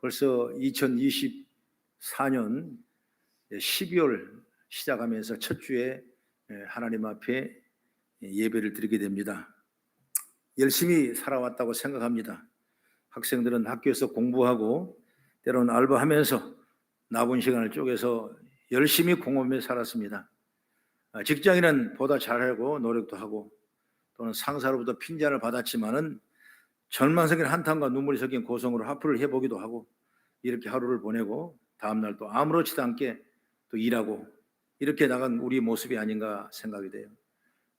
벌써 2024년 12월 시작하면서 첫 주에 하나님 앞에 예배를 드리게 됩니다. 열심히 살아왔다고 생각합니다. 학생들은 학교에서 공부하고 때로는 알바하면서 남은 시간을 쪼개서 열심히 공부하며 살았습니다. 직장인은 보다 잘하고 노력도 하고 또는 상사로부터 핀잔을 받았지만은 절망적인 한탄과 눈물이 섞인 고성으로 화풀이를 해보기도 하고 이렇게 하루를 보내고 다음날 또 아무렇지도 않게 또 일하고 이렇게 나간 우리 모습이 아닌가 생각이 돼요.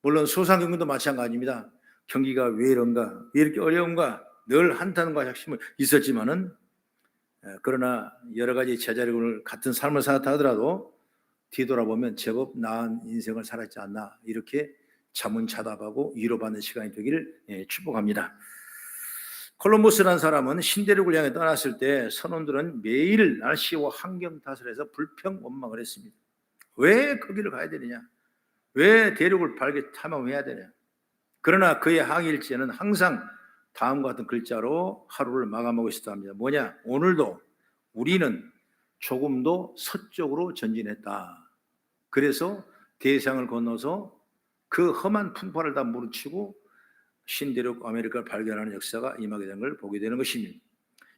물론 소상공인도 마찬가지입니다. 경기가 왜 이런가, 왜 이렇게 어려운가 늘 한탄과 핵심은 있었지만은 그러나 여러 가지 제자리를 같은 삶을 살았다 하더라도 뒤돌아보면 제법 나은 인생을 살았지 않나 이렇게 자문자답하고 위로받는 시간이 되기를 축복합니다. 콜럼버스라는 사람은 신대륙을 향해 떠났을 때 선원들은 매일 날씨와 환경 탓을 해서 불평 원망을 했습니다. 왜 거기를 가야 되느냐, 왜 대륙을 발견 탐험해야 되냐. 그러나 그의 항일지에는 항상 다음과 같은 글자로 하루를 마감하고 있었다 합니다. 뭐냐, 오늘도 우리는 조금도 서쪽으로 전진했다. 그래서 대상을 건너서 그 험한 풍파를 다 무르치고 신대륙 아메리카를 발견하는 역사가 임하게 된 걸 보게 되는 것입니다.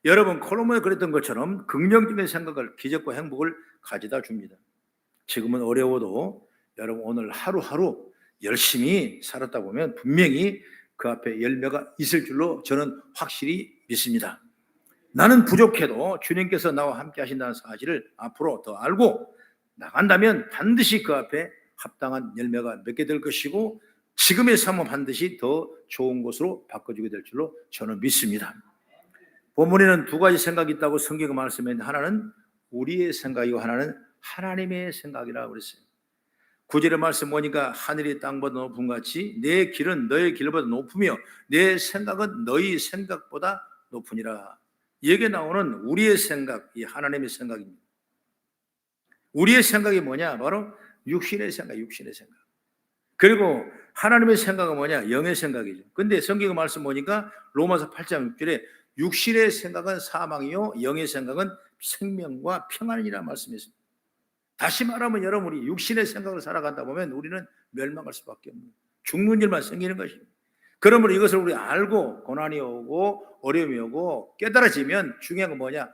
여러분, 콜럼버에 그랬던 것처럼 긍정적인 생각을, 기적과 행복을 가져다 줍니다. 지금은 어려워도 여러분 오늘 하루하루 열심히 살았다 보면 분명히 그 앞에 열매가 있을 줄로 저는 확실히 믿습니다. 나는 부족해도 주님께서 나와 함께 하신다는 사실을 앞으로 더 알고 나간다면 반드시 그 앞에 합당한 열매가 맺게 될 것이고 지금의 삶은 반드시 더 좋은 것으로 바꿔주게 될 줄로 저는 믿습니다. 본문에는 두 가지 생각이 있다고 성경이 말씀했는데 하나는 우리의 생각이고 하나는 하나님의 생각이라고 그랬어요. 9절의 말씀 보니까 하늘이 땅보다 높은 같이 내 길은 너의 길보다 높으며 내 생각은 너희 생각보다 높으니라. 여기에 나오는 우리의 생각, 이 하나님의 생각입니다. 우리의 생각이 뭐냐? 바로 육신의 생각, 육신의 생각. 그리고 하나님의 생각은 뭐냐? 영의 생각이죠. 근데 성경 말씀 보니까 로마서 8장 6절에 육신의 생각은 사망이요 영의 생각은 생명과 평안이라는 말씀이 있습니다. 다시 말하면 여러분이 육신의 생각을 살아가다 보면 우리는 멸망할 수밖에 없는 죽는 일만 생기는 것입니다. 그러므로 이것을 우리 알고 고난이 오고 어려움이 오고 깨달아지면 중요한 건 뭐냐?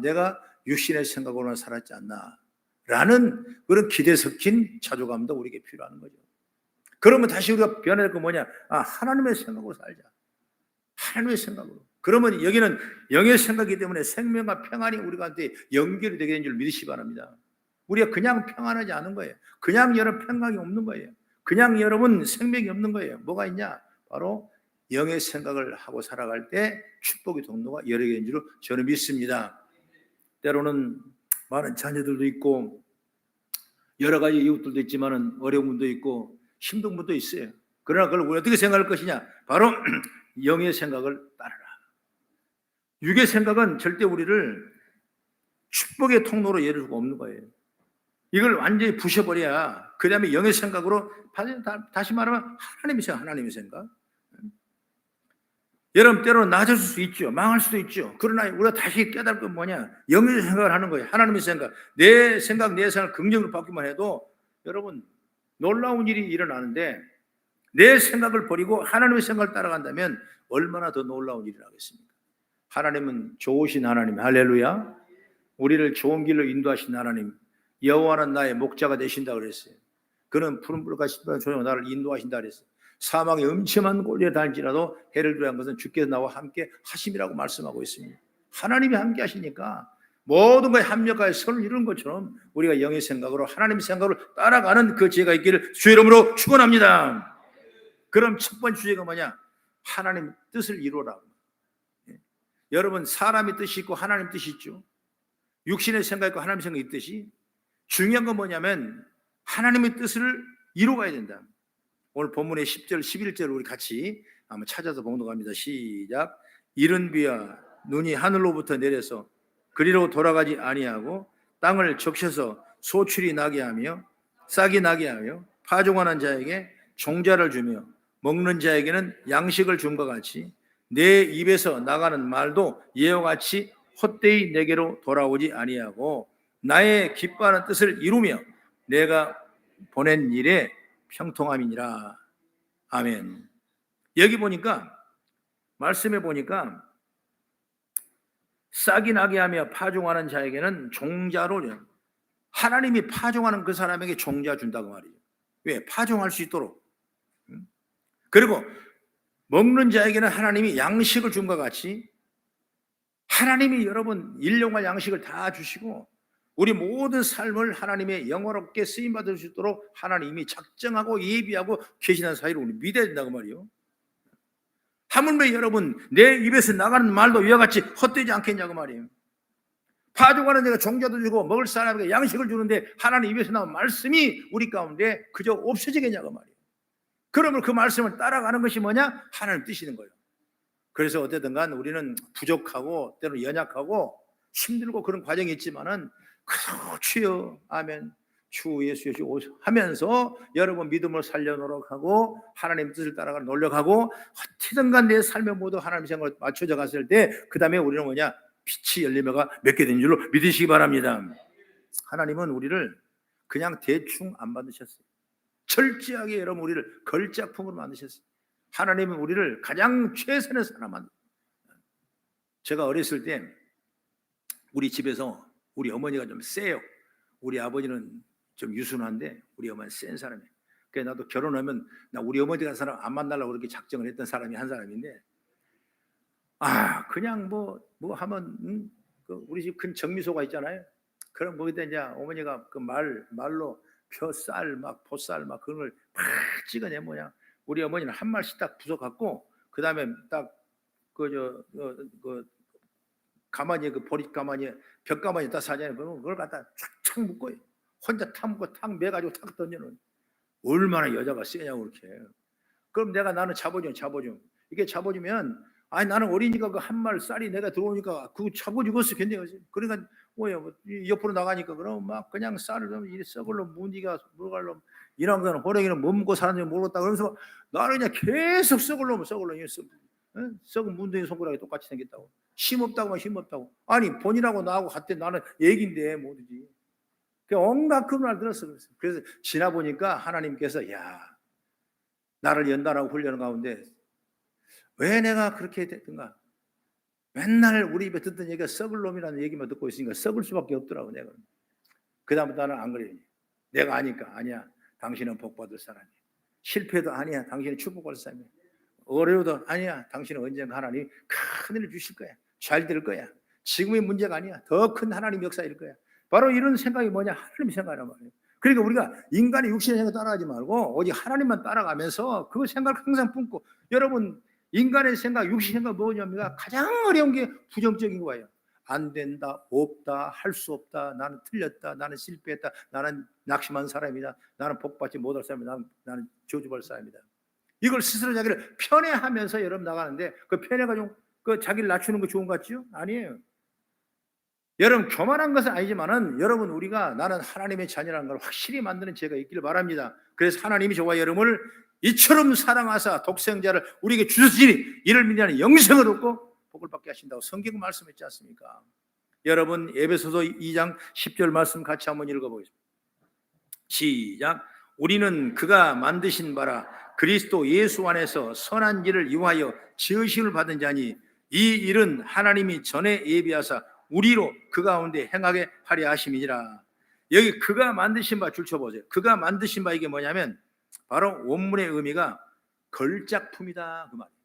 내가 육신의 생각으로만 살았지 않나 라는 그런 기대 섞인 자조감도 우리에게 필요한 거죠. 그러면 다시 우리가 변할 건 뭐냐? 하나님의 생각으로 살자. 하나님의 생각으로. 그러면 여기는 영의 생각이기 때문에 생명과 평안이 우리한테 연결이 되게 된 줄 믿으시기 바랍니다. 우리가 그냥 평안하지 않은 거예요. 그냥 여러분 평강이 없는 거예요. 그냥 여러분 생명이 없는 거예요. 뭐가 있냐? 바로 영의 생각을 하고 살아갈 때 축복의 통로가 여러 개인 줄 저는 믿습니다. 때로는 많은 자녀들도 있고 여러 가지 이웃들도 있지만 어려운 분도 있고 힘든 분도 있어요. 그러나 그걸 우리 어떻게 생각할 것이냐? 바로 영의 생각을 따르라. 육의 생각은 절대 우리를 축복의 통로로 열을 수가 없는 거예요. 이걸 완전히 부셔버려야 그 다음에 영의 생각으로 다시 말하면 하나님의 생각. 여러분 때로는 낮아질 수 있죠. 망할 수도 있죠. 그러나 우리가 다시 깨달을 건 뭐냐? 영의 생각을 하는 거예요. 하나님의 생각. 내 생각, 내 생각을 긍정으로 바뀌기만 해도 여러분 놀라운 일이 일어나는데 내 생각을 버리고 하나님의 생각을 따라간다면 얼마나 더 놀라운 일이 나겠습니까? 하나님은 좋으신 하나님, 할렐루야. 우리를 좋은 길로 인도하신 하나님, 여호와는 나의 목자가 되신다 그랬어요. 그는 푸른 불같이 조용히 나를 인도하신다 그랬어요. 사망의 음침한 골리에 달지라도 해를 두려운 것은 주께서 나와 함께 하심이라고 말씀하고 있습니다. 하나님이 함께 하시니까 모든 것에 합력하여 선을 이루는 것처럼 우리가 영의 생각으로 하나님의 생각으로 따라가는 그 지혜가 있기를 주의 이름으로 축원합니다. 그럼 첫 번째 주제가 뭐냐? 하나님 뜻을 이루라고. 여러분 사람의 뜻이 있고 하나님 뜻이 있죠. 육신의 생각 있고 하나님의 생각이 있듯이 중요한 건 뭐냐면 하나님의 뜻을 이루어가야 된다. 오늘 본문의 10절 11절을 우리 같이 한번 찾아서 봉독합니다. 시작. 이른 비와 눈이 하늘로부터 내려서 그리로 돌아가지 아니하고 땅을 적셔서 소출이 나게 하며 싹이 나게 하며 파종하는 자에게 종자를 주며 먹는 자에게는 양식을 줌과 같이 내 입에서 나가는 말도 이와 같이 헛되이 내게로 돌아오지 아니하고 나의 기뻐하는 뜻을 이루며 내가 보낸 일에 평통함이니라. 아멘. 여기 보니까 말씀해 보니까 싹이 나게 하며 파종하는 자에게는 종자로 하나님이 파종하는 그 사람에게 종자 준다고 말이에요. 왜? 파종할 수 있도록. 그리고 먹는 자에게는 하나님이 양식을 준 것 같이 하나님이 여러분 일용할 양식을 다 주시고 우리 모든 삶을 하나님의 영원롭게 쓰임받을 수 있도록 하나님이 작정하고 예비하고 계시는 사이를 우리 믿어야 된다고 말이에요. 하물며 여러분 내 입에서 나가는 말도 이와 같이 헛되지 않겠냐고 말이에요. 파종하는 데가 종자도 주고 먹을 사람에게 양식을 주는데 하나님 입에서 나온 말씀이 우리 가운데 그저 없어지겠냐고 말이에요. 그러면 그 말씀을 따라가는 것이 뭐냐? 하나님 뜻이는 거예요. 그래서 어쨌든 간 우리는 부족하고 때로는 연약하고 힘들고 그런 과정이 있지만은 주여 아멘 주 예수 하면서 여러분 믿음을 살려 노력하고 하나님 뜻을 따라가 노력하고 어떻게든 간 내 삶의 모두 하나님 생각을 맞춰져 갔을 때 그 다음에 우리는 뭐냐? 빛이 열리며가 맺게 된 줄로 믿으시기 바랍니다. 하나님은 우리를 그냥 대충 안 만드셨어요. 철저하게 여러분 우리를 걸작품으로 만드셨어요. 하나님은 우리를 가장 최선의 사람 만드셨어요. 제가 어렸을 때 우리 집에서 우리 어머니가 좀 세요. 우리 아버지는 좀 유순한데 우리 어머니는 센 사람이에요. 그래서 나도 결혼하면 나 우리 어머니 같은 사람 안 만나려고 그렇게 작정을 했던 사람이 한 사람인데 그냥 뭐 하면 우리 집 큰 정미소가 있잖아요. 그럼 거기다 이제 어머니가 그 말로 벼쌀 막 보쌀 막 그런 걸 팍 찍어내 뭐냐. 우리 어머니는 한 말씩 딱 부숴갖고 그 다음에 딱 가마니에 그 보릿 가마니에 벽 가마니에 딱 사잖아요. 그걸 갖다 촥촥 묶어요. 혼자 탁 묶고 탁 매가지고 탁 던져놓은. 얼마나 여자가 세냐고 그렇게. 그럼 나는 잡아줘. 이게 잡아주면 나는 어리니까 그 한 말 쌀이 내가 들어오니까 그거 잡아주겠어 견뎌야지. 그러니까 옆으로 나가니까 그럼 막 그냥 쌀을 이 썩을로 문디가 물갈로 이런 거는 호랭이는 뭐 먹고 사는지 모르겠다 그러면서 나는 그냥 계속 썩을로 썩은 문둥이 손가락이 똑같이 생겼다고. 힘없다고 힘없다고. 아니 본인하고 나하고 같은 나는 얘긴데 모르지. 온갖 그 말 들었어. 그래서 지나 보니까 하나님께서 나를 연단하고 훈련하는 가운데 왜 내가 그렇게 됐던가? 맨날 우리 입에 듣던 얘기가 썩을 놈이라는 얘기만 듣고 있으니까 썩을 수밖에 없더라고 내가. 그 다음부터 나는 안 그래. 내가 아니까 아니야. 당신은 복받을 사람이야. 실패도 아니야. 당신은 축복받을 사람이야. 어려워도 아니야. 당신은 언젠가 하나님 큰 일을 주실 거야. 잘 될 거야. 지금의 문제가 아니야. 더 큰 하나님 역사일 거야. 바로 이런 생각이 뭐냐? 하나님 생각이란 말이에요. 그러니까 우리가 인간의 육신의 생각 따라가지 말고 오직 하나님만 따라가면서 그 생각을 항상 품고 여러분 인간의 생각, 육신의 생각 뭐냐면 가장 어려운 게 부정적인 거예요. 안 된다, 없다, 할 수 없다, 나는 틀렸다, 나는 실패했다, 나는 낙심한 사람이다, 나는 복받지 못할 사람이다, 나는 저주받을 사람이다. 이걸 스스로 자기를 편애하면서 여러분 나가는데 그 편애가지고 그 자기를 낮추는 거 좋은 것 같죠? 아니에요. 여러분 교만한 것은 아니지만은 여러분 우리가 나는 하나님의 자녀라는 걸 확실히 만드는 죄가 있기를 바랍니다. 그래서 하나님이 저와 여러분을 이처럼 사랑하사 독생자를 우리에게 주셨으니 이를 믿는 영생을 얻고 복을 받게 하신다고 성경 말씀했지 않습니까? 여러분 에베소서 2장 10절 말씀 같이 한번 읽어보겠습니다. 시작. 우리는 그가 만드신 바라 그리스도 예수 안에서 선한 일을 이루하여 지으심을 받은 자니 이 일은 하나님이 전에 예비하사 우리로 그 가운데 행하게 하려 하심이니라. 여기 그가 만드신 바 줄쳐보세요. 그가 만드신 바 이게 뭐냐면 바로 원문의 의미가 걸작품이다 그 말이에요.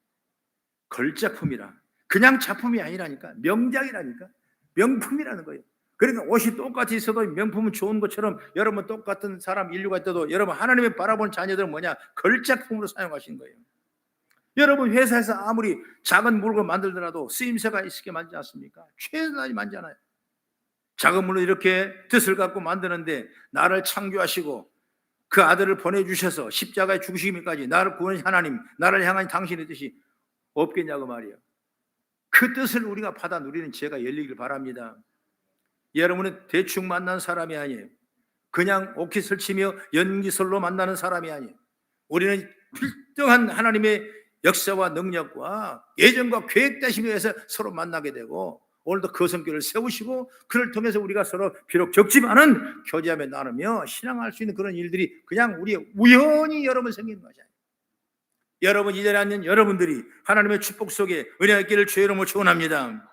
걸작품이라. 그냥 작품이 아니라니까. 명작이라니까. 명품이라는 거예요. 그러니까 옷이 똑같이 있어도 명품은 좋은 것처럼 여러분 똑같은 사람 인류가 있어도 여러분 하나님의 바라본 자녀들은 뭐냐? 걸작품으로 사용하신 거예요. 여러분 회사에서 아무리 작은 물건 만들더라도 쓰임새가 있게 만지지 않습니까? 최선까지 만지잖아요. 작은 물로 이렇게 뜻을 갖고 만드는데 나를 창조하시고 그 아들을 보내주셔서 십자가에 죽으시기까지 나를 구원하신 하나님, 나를 향한 당신의 뜻이 없겠냐고 말이에요. 그 뜻을 우리가 받아 누리는 죄가 열리길 바랍니다. 여러분은 대충 만난 사람이 아니에요. 그냥 오키설치며 연기설로 만나는 사람이 아니에요. 우리는 필등한 하나님의 역사와 능력과 예정과 계획되심에 의해서 서로 만나게 되고 오늘도 그 성교를 세우시고 그를 통해서 우리가 서로 비록 적지만은 교제하며 나누며 신앙할 수 있는 그런 일들이 그냥 우리의 우연히 여러분 생기는 거죠. 여러분 이 자리에 앉는 여러분들이 하나님의 축복 속에 은혜가 있기를 주의 이름으로 축원합니다.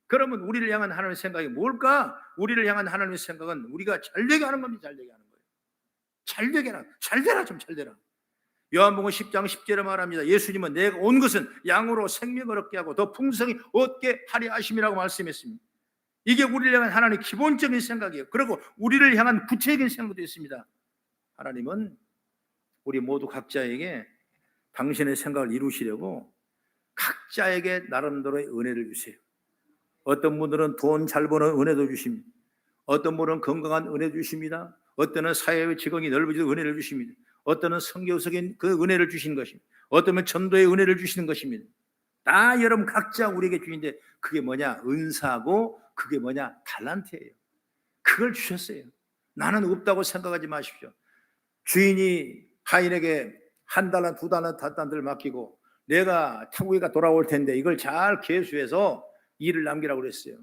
그러면 우리를 향한 하나님의 생각이 뭘까? 우리를 향한 하나님의 생각은 우리가 잘되게 하는 겁니다. 잘되게 하는 거예요. 잘되게 하라. 잘되라 좀 잘되라. 요한복음 10장 10절에 말합니다. 예수님은 내가 온 것은 양으로 생명을 얻게 하고 더 풍성히 얻게 하려 하심이라고 말씀했습니다. 이게 우리를 향한 하나님의 기본적인 생각이에요. 그리고 우리를 향한 구체적인 생각도 있습니다. 하나님은 우리 모두 각자에게 당신의 생각을 이루시려고 각자에게 나름대로의 은혜를 주세요. 어떤 분들은 돈 잘 버는 은혜도 주십니다. 어떤 분은 건강한 은혜 주십니다. 어떤 사회의 직업이 넓어지는 은혜를 주십니다. 어떤 선교적인 그 은혜를 주시는 것입니다. 어떤 전도의 은혜를 주시는 것입니다. 다 여러분 각자 우리에게 주인데 그게 뭐냐? 은사고 그게 뭐냐? 달란트예요. 그걸 주셨어요. 나는 없다고 생각하지 마십시오. 주인이 하인에게 1달란트, 2달란트, 4달란트를 맡기고 내가 태국이가 돌아올 텐데 이걸 잘 계수해서 일을 남기라고 그랬어요.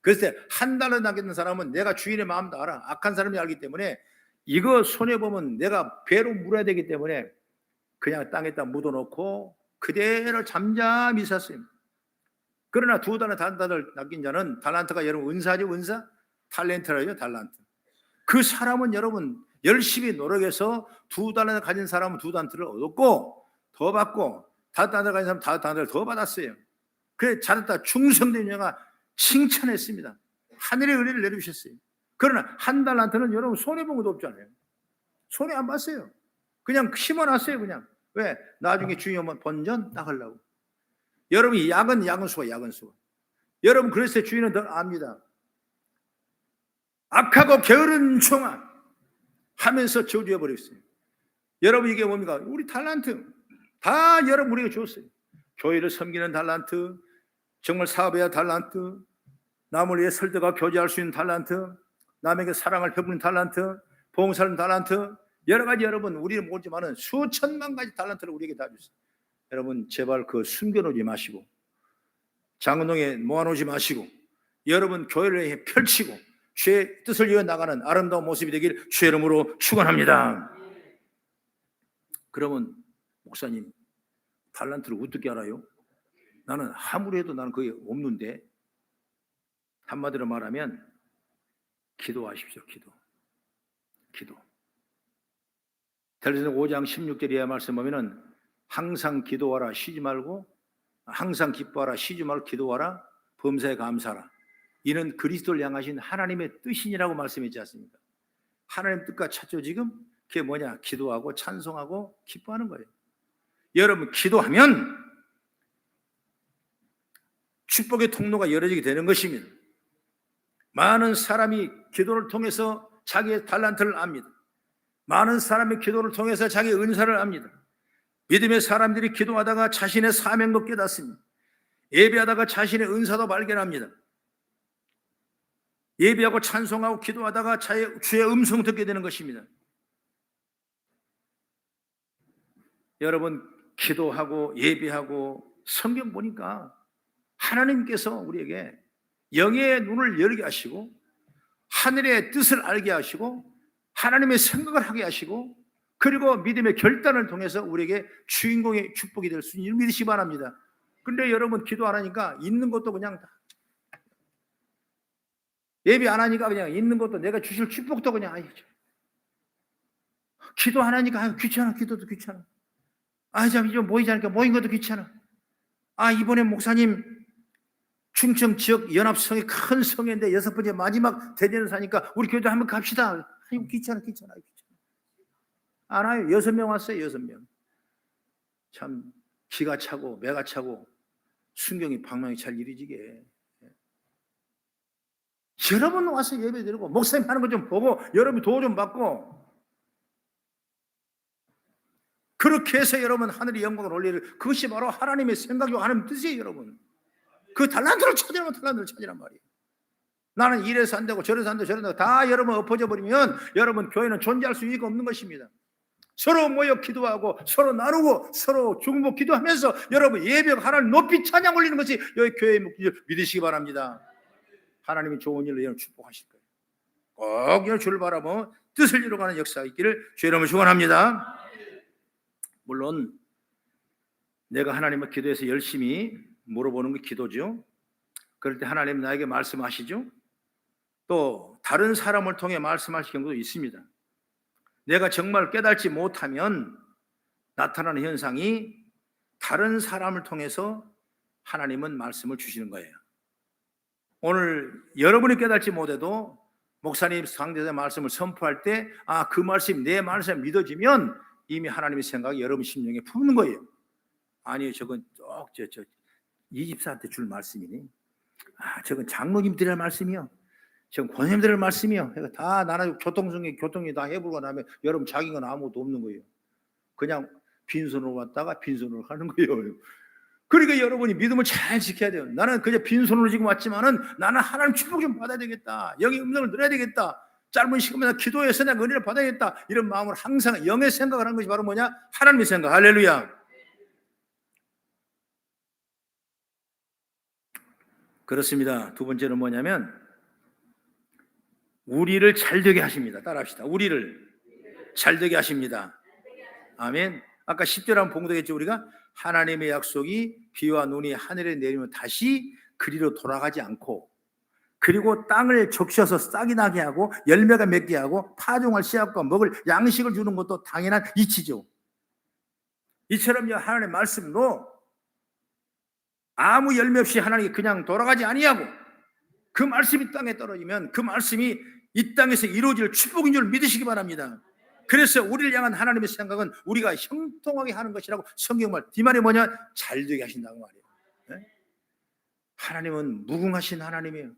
그래서 1달란트 남기는 사람은 내가 주인의 마음도 알아. 악한 사람이 알기 때문에 이거 손해보면 내가 배로 물어야 되기 때문에 그냥 땅에다 묻어놓고 그대로 잠잠히 있었어요. 그러나 2달란트, 1달란트를 남긴 자는 달란트가 여러분 은사죠. 은사? 탤런트라죠. 달란트. 그 사람은 여러분 열심히 노력해서 2달란트 가진 사람은 2달란트를 얻었고 더 받고 5달란트 가진 사람은 5달란트를 더 받았어요. 그래 잘했다 충성된 자가 칭찬했습니다. 하늘의 은혜를 내려주셨어요. 그러나 1달란트는 여러분 손해본 것도 없잖아요. 손해 안 봤어요. 그냥 심어놨어요. 그냥 왜? 나중에 주인이 오면 본전 딱 하려고. 여러분 야근 수가. 여러분 그래서 주인은 더 압니다. 악하고 게으른 종아 하면서 저주해 버렸어요. 여러분 이게 뭡니까? 우리 달란트 다 여러분 우리에게 줬어요. 교회를 섬기는 달란트, 정말 사업해야 달란트, 남을 위해 설득하고 교제할 수 있는 달란트, 남에게 사랑을 베푸는 달란트, 봉사하는 달란트, 여러 가지 여러분 우리는 모르지만은 수천만 가지 달란트를 우리에게 다 줬어요. 여러분 제발 그 숨겨놓지 마시고 장은동에 모아놓지 마시고 여러분 교회를 펼치고 주의 뜻을 이어 나가는 아름다운 모습이 되길 주의 이름으로 축원합니다. 그러면 목사님 달란트를 어떻게 알아요? 나는 아무리 해도 나는 그게 없는데. 한마디로 말하면 기도하십시오. 기도. 델레서 5장 16절에 말씀하면은 항상 기도하라 쉬지 말고 항상 기뻐하라 쉬지 말고 기도하라 범사에 감사하라. 이는 그리스도를 향하신 하나님의 뜻이니라고 말씀했지 않습니까? 하나님 뜻과 찾죠 지금? 그게 뭐냐? 기도하고 찬송하고 기뻐하는 거예요. 여러분 기도하면 축복의 통로가 열어지게 되는 것입니다. 많은 사람이 기도를 통해서 자기의 달란트를 압니다. 많은 사람이 기도를 통해서 자기의 은사를 압니다. 믿음의 사람들이 기도하다가 자신의 사명도 깨닫습니다. 예배하다가 자신의 은사도 발견합니다. 예배하고 찬송하고 기도하다가 주의 음성을 듣게 되는 것입니다. 여러분 기도하고 예배하고 성경 보니까 하나님께서 우리에게 영의 눈을 열게 하시고 하늘의 뜻을 알게 하시고 하나님의 생각을 하게 하시고 그리고 믿음의 결단을 통해서 우리에게 주인공의 축복이 될 수 있는 믿으시기 바랍니다. 그런데 여러분 기도 안 하니까 있는 것도 그냥 예배 안 하니까 그냥 있는 것도 내가 주실 축복도 그냥 기도 안 하니까 귀찮아. 기도도 귀찮아. 참 이제 모이지 않으니까 모인 것도 귀찮아. 이번에 목사님 충청 지역 연합성이 큰 성회인데 6번째 마지막 대전을 사니까 우리 교회도 한번 갑시다. 귀찮아. 안 와요. 6명 왔어요. 6명. 참 기가 차고 매가 차고 순경이 방망이 잘 이루어지게. 여러분 와서 예배 드리고 목사님 하는 거 좀 보고 여러분 도움 좀 받고 그렇게 해서 여러분 하늘의 영광을 올리는 그것이 바로 하나님의 생각이고 하나님의 뜻이에요. 여러분 그 달란트를 찾으라면 달란트를 찾으란 말이에요. 나는 이래서 안 되고 저래서 안 되고 저래서 다 여러분 엎어져 버리면 여러분 교회는 존재할 수 있는 없는 것입니다. 서로 모여 기도하고 서로 나누고 서로 중보 기도하면서 여러분 예배가 하나님 높이 찬양 올리는 것이 여기 교회의 목적인 줄 믿으시기 바랍니다. 하나님이 좋은 일로 여러분 축복하실 거예요. 꼭 주를 바라보며 뜻을 이루어가는 역사가 있기를 주의 이름으로 축원합니다. 물론 내가 하나님을 기도해서 열심히 물어보는 게 기도죠. 그럴 때 하나님 나에게 말씀하시죠. 또 다른 사람을 통해 말씀하실 경우도 있습니다. 내가 정말 깨닫지 못하면 나타나는 현상이 다른 사람을 통해서 하나님은 말씀을 주시는 거예요. 오늘 여러분이 깨닫지 못해도 목사님 상대의 말씀을 선포할 때 그 말씀이 내 말씀이 믿어지면 이미 하나님의 생각이 여러분 심령에 품는 거예요. 아니 저건 이 집사한테 줄 말씀이니, 저건 장로님들의 말씀이요, 저건 권사님들의 말씀이요. 다 나라 교통이 다 해보고 나면 여러분 자기가 아무것도 없는 거예요. 그냥 빈손으로 왔다가 빈손으로 가는 거예요. 그러니까 여러분이 믿음을 잘 지켜야 돼요. 나는 그냥 빈손으로 지금 왔지만은 나는 하나님 축복 좀 받아야 되겠다. 영의 음성을 들어야 되겠다. 짧은 시간에 기도해서 내가 은혜를 받아야겠다. 이런 마음으로 항상 영의 생각을 하는 것이 바로 뭐냐? 하나님의 생각. 할렐루야. 그렇습니다. 두 번째는 뭐냐면 우리를 잘되게 하십니다. 따라합시다. 우리를 잘되게 하십니다. 아멘. 아까 10절 한번 본 거 되겠죠. 우리가 하나님의 약속이 비와 눈이 하늘에 내리면 다시 그리로 돌아가지 않고, 그리고 땅을 적셔서 싹이 나게 하고 열매가 맺게 하고 파종할 씨앗과 먹을 양식을 주는 것도 당연한 이치죠. 이처럼 하나님의 말씀도 아무 열매 없이 하나님이 그냥 돌아가지 아니하고 그 말씀이 땅에 떨어지면 그 말씀이 이 땅에서 이루어질 축복인 줄 믿으시기 바랍니다. 그래서 우리를 향한 하나님의 생각은 우리가 형통하게 하는 것이라고 성경말, 이 말이 뭐냐? 잘되게 하신다고 말이에요. 네? 하나님은 무궁하신 하나님이에요.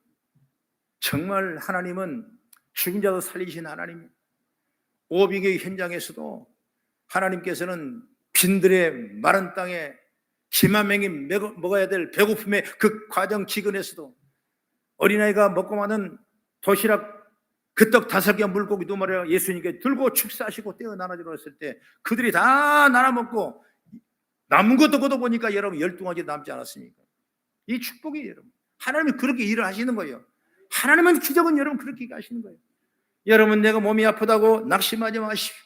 정말 하나님은 죽은 자도 살리신 하나님이에요. 오병이의 현장에서도 하나님께서는 빈들의 마른 땅에 10만 명이 먹어야 될 배고픔의 그 과정 기근에서도 어린아이가 먹고 마는 도시락 그 떡 5개 물고기 2마리를 예수님께 들고 축사하시고 떼어 나눠주러 했을 때 그들이 다 나눠 먹고 남은 것도 거둬 보니까 여러분 12가지 남지 않았습니까? 이 축복이에요. 여러분, 하나님이 그렇게 일을 하시는 거예요. 하나님은 기적은 여러분 그렇게 하시는 거예요. 여러분 내가 몸이 아프다고 낙심하지 마십시오.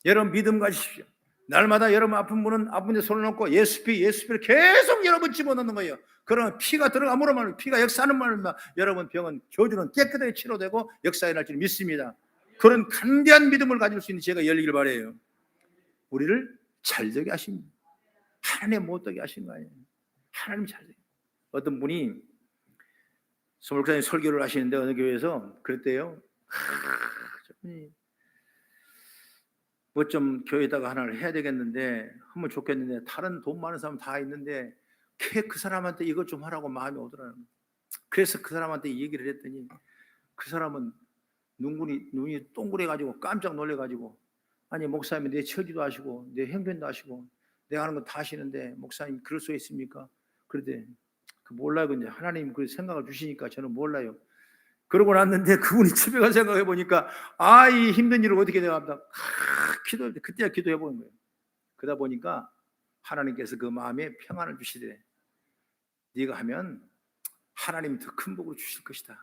여러분 믿음 가지십시오. 날마다 여러분 아픈 분은 아픈 데 손을 놓고 예수피를 계속 여러분 집어넣는 거예요. 그러면 피가 들어가므로만 피가 역사하는 말만 여러분 병은 교주는 깨끗하게 치료되고 역사에 날 줄 믿습니다. 그런 간대한 믿음을 가질 수 있는 제가 열리길 바라요. 우리를 잘되게 하십니다. 하나님 못되게 하신 거예요. 하나님 잘되게. 어떤 분이 목사님 설교를 하시는데 어느 교회에서 그랬대요. 뭐 좀 교회에다가 하나를 해야 되겠는데 하면 좋겠는데 다른 돈 많은 사람 다 있는데 그 사람한테 이것 좀 하라고 마음이 오더라고요. 그래서 그 사람한테 얘기를 했더니 그 사람은 눈이 동그래가지고 깜짝 놀래가지고, 아니 목사님이 내 처지도 하시고 내 형편도 하시고 내가 하는 거 다 하시는데 목사님 그럴 수 있습니까? 그런데 몰라요. 근데 하나님 그 생각을 주시니까 저는 몰라요. 그러고 났는데 그분이 집에 가서 생각해 보니까 이 힘든 일을 어떻게 내가 합니까? 기도할 때 그때야 기도해 보는 거예요. 그러다 보니까 하나님께서 그 마음에 평안을 주시되 네가 하면 하나님이 더 큰 복을 주실 것이다.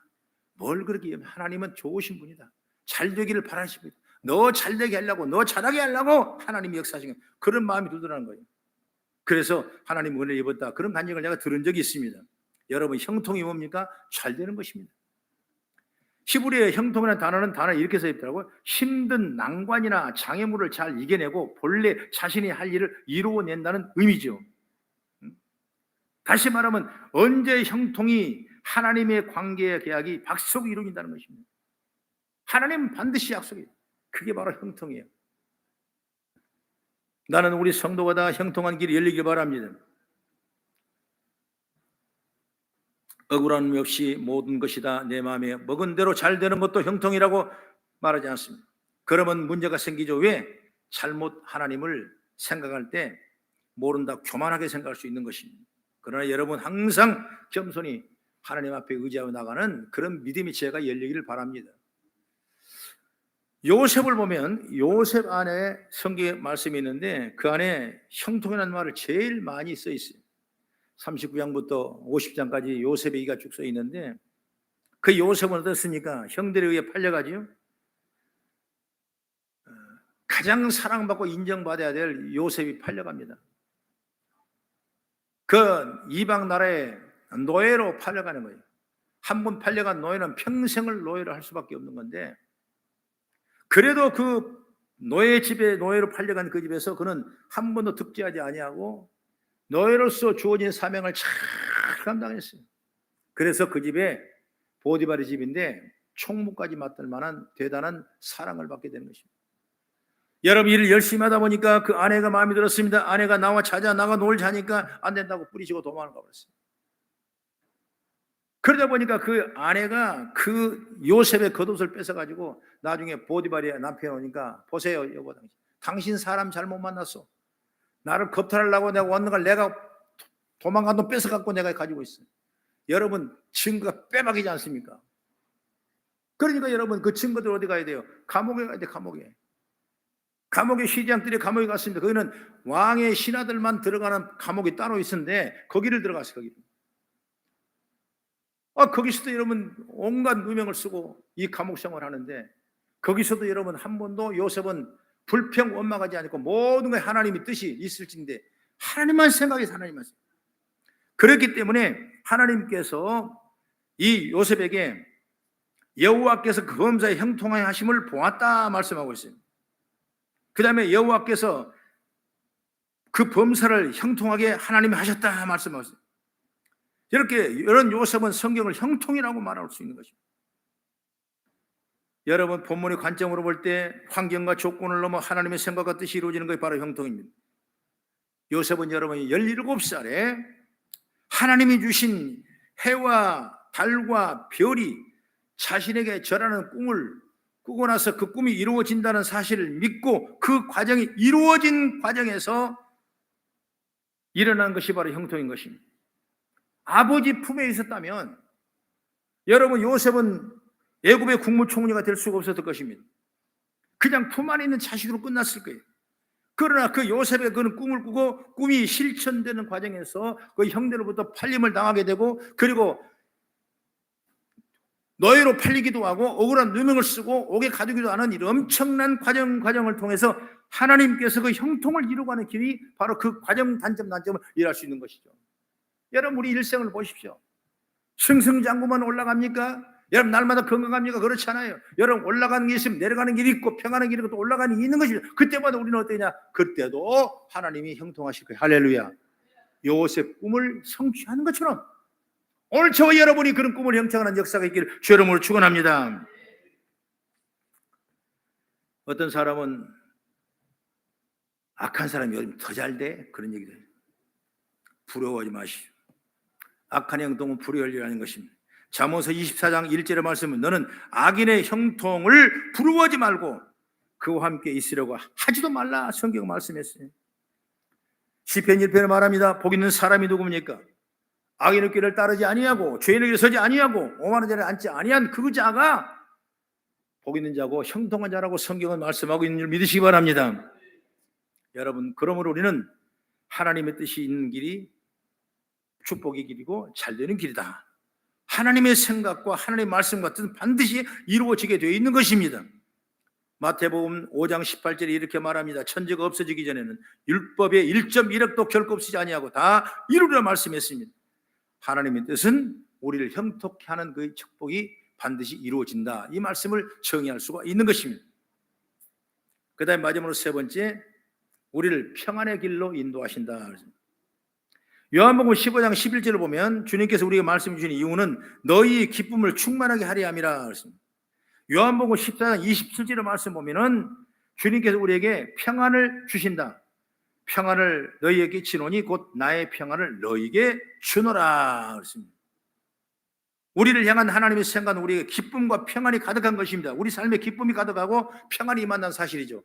뭘 그렇게 하나님은 좋으신 분이다. 잘 되기를 바라시는 분이다. 너 잘되게 하려고, 너 잘하게 하려고 하나님이 역사하신 거예요. 그런 마음이 들더라는 거예요. 그래서 하나님 은혜를 입었다. 그런 간증을 제가 들은 적이 있습니다. 여러분 형통이 뭡니까? 잘 되는 것입니다. 히브리어의 형통이라는 단어는 이렇게 써있더라고요. 힘든 난관이나 장애물을 잘 이겨내고 본래 자신이 할 일을 이루어낸다는 의미죠. 다시 말하면 언제 형통이 하나님의 관계의 계약이 박수로 이루어진다는 것입니다. 하나님은 반드시 약속이에요. 그게 바로 형통이에요. 나는 우리 성도가 다 형통한 길이 열리길 바랍니다. 억울함 없이 모든 것이 다 내 마음에 먹은 대로 잘 되는 것도 형통이라고 말하지 않습니다. 그러면 문제가 생기죠. 왜? 잘못 하나님을 생각할 때 모른다 교만하게 생각할 수 있는 것입니다. 그러나 여러분 항상 겸손히 하나님 앞에 의지하고 나가는 그런 믿음의 지혜가 열리기를 바랍니다. 요셉을 보면 요셉 안에 성경에 말씀이 있는데 그 안에 형통이라는 말을 제일 많이 써 있어요. 39장부터 50장까지 요셉의 얘기가 쭉 써 있는데 그 요셉은 어떻습니까? 형들에 의해 팔려가지고 가장 사랑받고 인정받아야 될 요셉이 팔려갑니다. 그 이방 나라에 노예로 팔려가는 거예요. 한 번 팔려간 노예는 평생을 노예를 할 수밖에 없는 건데 그래도 그 노예 집에 노예로 팔려간 그 집에서 그는 한 번도 득제하지 아니하고 노예로서 주어진 사명을 잘 감당했어요. 그래서 그 집에 보디발의 집인데 총무까지 맡을 만한 대단한 사랑을 받게 되는 것입니다. 여러분 일을 열심히 하다 보니까 그 아내가 마음에 들었습니다. 아내가 나와 자자 나가 놀자니까 안 된다고 뿌리치고 도망을 가버렸어요. 그러다 보니까 그 아내가 그 요셉의 겉옷을 뺏어가지고 나중에 보디발의 남편이 오니까 보세요 여보 당신 사람 잘못 만났어. 나를 겁탈하려고 내가 왔는 걸 내가 도망간 돈 뺏어갖고 내가 가지고 있어요. 여러분 증거가 빼박이지 않습니까? 그러니까 여러분 그 증거들 어디 가야 돼요? 감옥에 가야 돼. 감옥에 시장들이 감옥에 갔습니다. 거기는 왕의 신하들만 들어가는 감옥이 따로 있었는데 거기를 들어갔어요. 거기. 거기서도 여러분 온갖 누명을 쓰고 이 감옥 생활을 하는데 거기서도 여러분 한 번도 요셉은 불평 원망하지 않고 모든 것에 하나님의 뜻이 있을진데 하나님만 생각해서 하나님만 생각. 그렇기 때문에 하나님께서 이 요셉에게 여호와께서 그 범사의 형통하게 하심을 보았다 말씀하고 있어요. 그 다음에 여호와께서 그 범사를 형통하게 하나님이 하셨다 말씀하고 있어요. 이런 요셉은 성경을 형통이라고 말할 수 있는 것입니다. 여러분 본문의 관점으로 볼 때 환경과 조건을 넘어 하나님의 생각과 뜻이 이루어지는 것이 바로 형통입니다. 요셉은 여러분이 17살에 하나님이 주신 해와 달과 별이 자신에게 절하는 꿈을 꾸고 나서 그 꿈이 이루어진다는 사실을 믿고 그 과정이 이루어진 과정에서 일어난 것이 바로 형통인 것입니다. 아버지 품에 있었다면 여러분 요셉은 애굽의 국무총리가 될 수가 없었을 것입니다. 그냥 품 안에 있는 자식으로 끝났을 거예요. 그러나 그 요셉의 그는 꿈을 꾸고 꿈이 실천되는 과정에서 그 형들로부터 팔림을 당하게 되고 그리고 노예로 팔리기도 하고 억울한 누명을 쓰고 옥에 가두기도 하는 이 엄청난 과정을 통해서 하나님께서 그 형통을 이루어가는 길이 바로 그 과정 단점을 이해할 수 있는 것이죠. 여러분 우리 일생을 보십시오. 승승장구만 올라갑니까? 여러분 날마다 건강합니까? 그렇지 않아요. 여러분 올라가는 게 있으면 내려가는 길이 있고 평안한 길이 있고 또 올라가는 길이 있는 것이죠. 그때마다 우리는 어떠냐? 그때도 하나님이 형통하실 거예요. 할렐루야. 요셉 꿈을 성취하는 것처럼 오늘 저와 여러분이 그런 꿈을 형성하는 역사가 있기를 주의 이름으로 축원합니다. 어떤 사람은 악한 사람이 요즘 더 잘 돼? 그런 얘기를 해요. 부러워하지 마시오. 악한 행동은 불의하리라는 것입니다. 잠언서 24장 1절의 말씀은 너는 악인의 형통을 부러워하지 말고 그와 함께 있으려고 하지도 말라 성경 말씀했어요. 시편 1편에 말합니다. 복 있는 사람이 누구입니까? 악인의 길을 따르지 아니하고 죄인의 길에 서지 아니하고 오만한 자리에 앉지 아니한 그 자가 복 있는 자고 형통한 자라고 성경은 말씀하고 있는 줄 믿으시기 바랍니다. 여러분 그러므로 우리는 하나님의 뜻이 있는 길이 축복의 길이고 잘되는 길이다. 하나님의 생각과 하나님의 말씀과 뜻은 반드시 이루어지게 되어 있는 것입니다. 마태복음 5장 18절에 이렇게 말합니다. 천지가 없어지기 전에는 율법의 1.1억도 결코 없어지지 아니하고 다 이루리라 말씀했습니다. 하나님의 뜻은 우리를 형통케 하는 그 축복이 반드시 이루어진다. 이 말씀을 정의할 수가 있는 것입니다. 그 다음에 마지막으로 세 번째, 우리를 평안의 길로 인도하신다. 요한복음 15장 11절을 보면 주님께서 우리에게 말씀 주신 이유는 너희의 기쁨을 충만하게 하려 함이라 그랬습니다. 요한복음 14장 27절의 말씀 보면은 주님께서 우리에게 평안을 주신다. 평안을 너희에게 끼치노니 곧 나의 평안을 너희에게 주노라 그랬습니다. 우리를 향한 하나님의 생각은 우리에게 기쁨과 평안이 가득한 것입니다. 우리 삶에 기쁨이 가득하고 평안이 임한다는 사실이죠.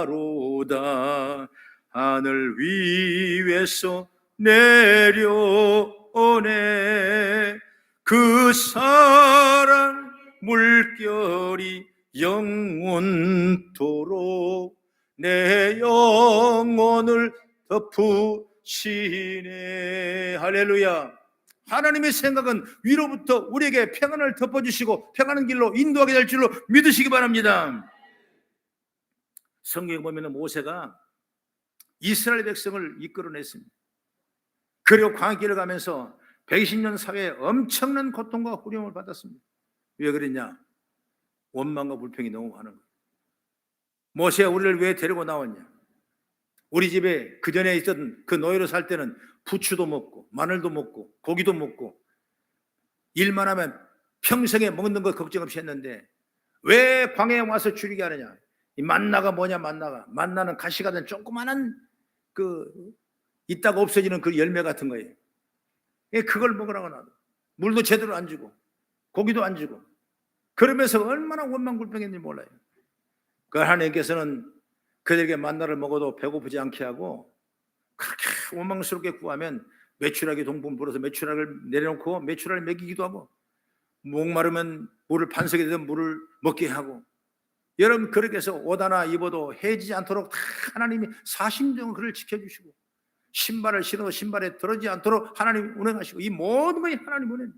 평화로다 하늘 위에서 내려오네 그 사랑 물결이 영원토록 내 영혼을 덮으시네. 할렐루야. 하나님의 생각은 위로부터 우리에게 평안을 덮어주시고 평안한 길로 인도하게 될 줄로 믿으시기 바랍니다. 성경에 보면 모세가 이스라엘 백성을 이끌어냈습니다. 그리고 광야길을 가면서 120년 사회에 엄청난 고통과 후련을 받았습니다. 왜 그랬냐? 원망과 불평이 너무 많은 거예요. 모세야, 우리를 왜 데리고 나왔냐? 우리 집에 그 전에 있었던 그 노예로 살 때는 부추도 먹고 마늘도 먹고 고기도 먹고 일만 하면 평생에 먹는 거 걱정 없이 했는데 왜 광야에 와서 줄이게 하느냐? 이 만나가 뭐냐? 만나는 가시가 된 조그마한 그 있다가 없어지는 그 열매 같은 거예요. 그걸 먹으라고 놔도 물도 제대로 안 주고 고기도 안 주고 그러면서 얼마나 원망불평했는지 몰라요. 그 하나님께서는 그들에게 만나를 먹어도 배고프지 않게 하고 그렇게 원망스럽게 구하면 메추라기 동분 불어서 메추라기를 내려놓고 메추라기를 먹이기도 하고 목마르면 물을 반석에 대던 물을 먹게 하고 여러분 그렇게 해서 옷하나 입어도 해지지 않도록 다 하나님이 사심정을 그를 지켜주시고 신발을 신어도 신발에 들어지지 않도록 하나님이 운행하시고 이 모든 것이 하나님 운행.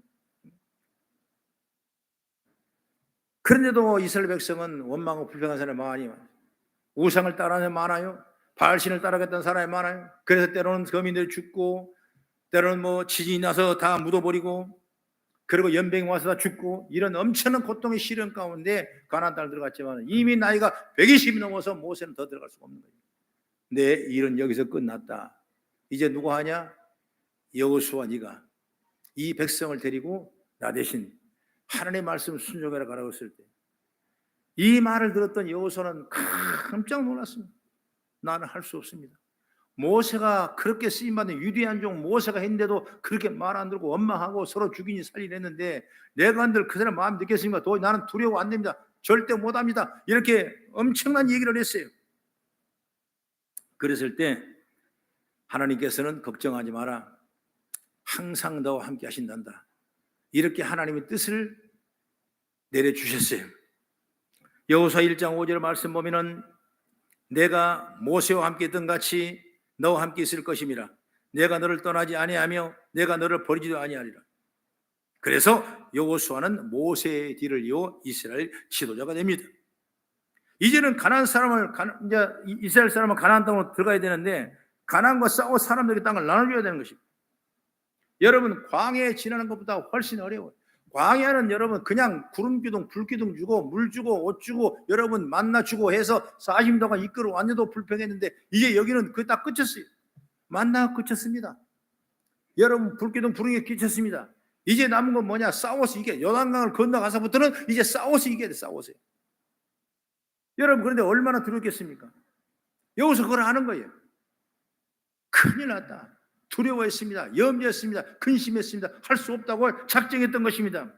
그런데도 이스라엘 백성은 원망하고 불평한 사람이 많아요. 우상을 따라하는 사람이 많아요. 바알신을 따라갔던 사람이 많아요. 그래서 때로는 거민들이 죽고 때로는 뭐 지진이 나서 다 묻어버리고 그리고 연병이 와서 다 죽고 이런 엄청난 고통의 시련 가운데 가나안 땅을 들어갔지만 이미 나이가 120이 넘어서 모세는 더 들어갈 수가 없는 거예요. 내 일은 여기서 끝났다. 이제 누가 하냐? 여호수아 네가 이 백성을 데리고 나 대신 하나님의 말씀을 순종해라 가라고 했을 때 이 말을 들었던 여호수아는 깜짝 놀랐습니다. 나는 할 수 없습니다. 모세가 그렇게 쓰임받는 유대한 종 모세가 했는데도 그렇게 말 안 들고 원망하고 서로 죽이니 살리니 했는데 내가 한들 그 사람 마음 느꼈으니까 도저히 나는 두려워 안 됩니다. 절대 못합니다. 이렇게 엄청난 얘기를 했어요. 그랬을 때 하나님께서는 걱정하지 마라. 항상 너와 함께 하신단다. 이렇게 하나님의 뜻을 내려주셨어요. 여호수아 1장 5절 말씀 보면은 내가 모세와 함께 있던 같이 너와 함께 있을 것임이라. 내가 너를 떠나지 아니하며 내가 너를 버리지도 아니하리라. 그래서 여호수아는 모세의 뒤를 이어 이스라엘 지도자가 됩니다. 이제는 이스라엘 사람은 가나안 땅으로 들어가야 되는데 가나안과 싸워 사람들의 땅을 나눠줘야 되는 것입니다. 여러분 광야에 지나는 것보다 훨씬 어려워요. 광야는 여러분 그냥 구름기둥 불기둥 주고 물 주고 옷 주고 여러분 만나 주고 해서 40년 동안 이끌어 왔는데도 불평했는데 이제 여기는 그게 다 끝쳤어요. 만나가 끝쳤습니다. 여러분 불기둥 부른 게 끝쳤습니다. 이제 남은 건 뭐냐? 싸워서 이게 요단강을 건너가서부터는 이제 싸워서 이겨야 돼. 싸워서요. 여러분 그런데 얼마나 두렵겠습니까? 여기서 그걸 하는 거예요. 큰일 났다. 두려워했습니다. 염려했습니다. 근심했습니다. 할 수 없다고 작정했던 것입니다.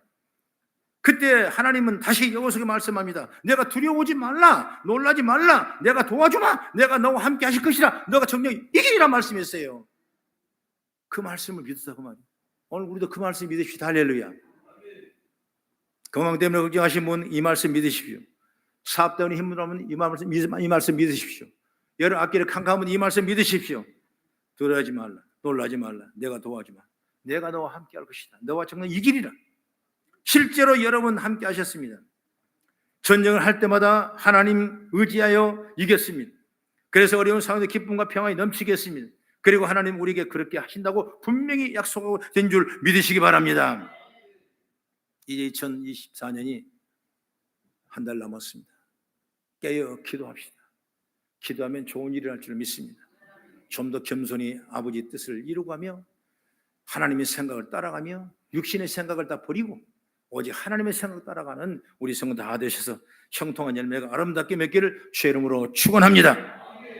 그때 하나님은 다시 여호수아에게 말씀합니다. 내가 두려워하지 말라. 놀라지 말라. 내가 도와주마. 내가 너와 함께 하실 것이라. 너가 정녕 이기리라 말씀했어요. 그 말씀을 믿었다 그 말이에요. 오늘 우리도 그 말씀 믿으십시오. 할렐루야. 건강 때문에 걱정하신 분 이 말씀 믿으십시오. 사업 때문에 힘들어하면 이 말씀 믿으십시오. 여러분 앞길을 캄캄하면 이 말씀 믿으십시오. 두려워하지 말라. 놀라지 말라. 내가 도와주마. 내가 너와 함께 할 것이다. 너와 정말 이기리라. 실제로 여러분 함께 하셨습니다. 전쟁을 할 때마다 하나님 의지하여 이겼습니다. 그래서 어려운 상황에 기쁨과 평안이 넘치게 했습니다. 그리고 하나님 우리에게 그렇게 하신다고 분명히 약속하고 된 줄 믿으시기 바랍니다. 이제 2024년이 한 달 남았습니다. 깨어 기도합시다. 기도하면 좋은 일이 날 줄 믿습니다. 좀 더 겸손히 아버지 뜻을 이루가며 하나님의 생각을 따라가며 육신의 생각을 다 버리고 오직 하나님의 생각을 따라가는 우리 성도 다 되셔서 형통한 열매가 아름답게 맺기를 주의 이름으로 축원합니다.